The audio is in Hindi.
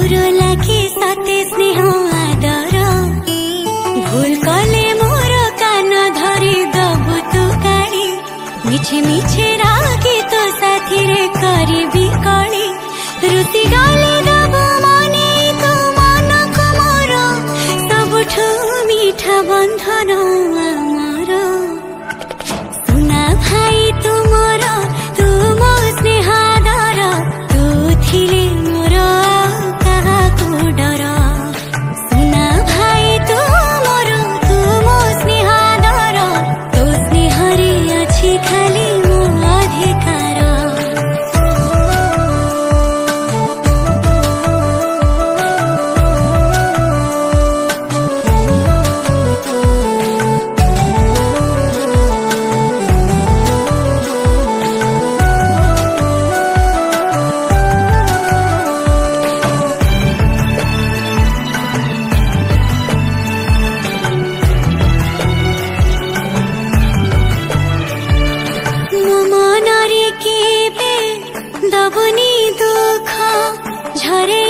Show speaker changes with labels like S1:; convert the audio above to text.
S1: मोर लागे सते स्नेह आदर भूल कले मोर कान धरी दबु तु काली मिछे मिछे रागी तो साथी रे करी कली रुति गले दबु मने तू मन को मोर सबुठु मीठा बंधन आमर सुना भाई तू मोर तू मो स्नेह आदर तू थिले मोर कहा को डर सुना भाई तू मोर तू मो स्नेह आदर तू स्नेह रे अछि खाली मो अधिकार दबुनी दुख झरे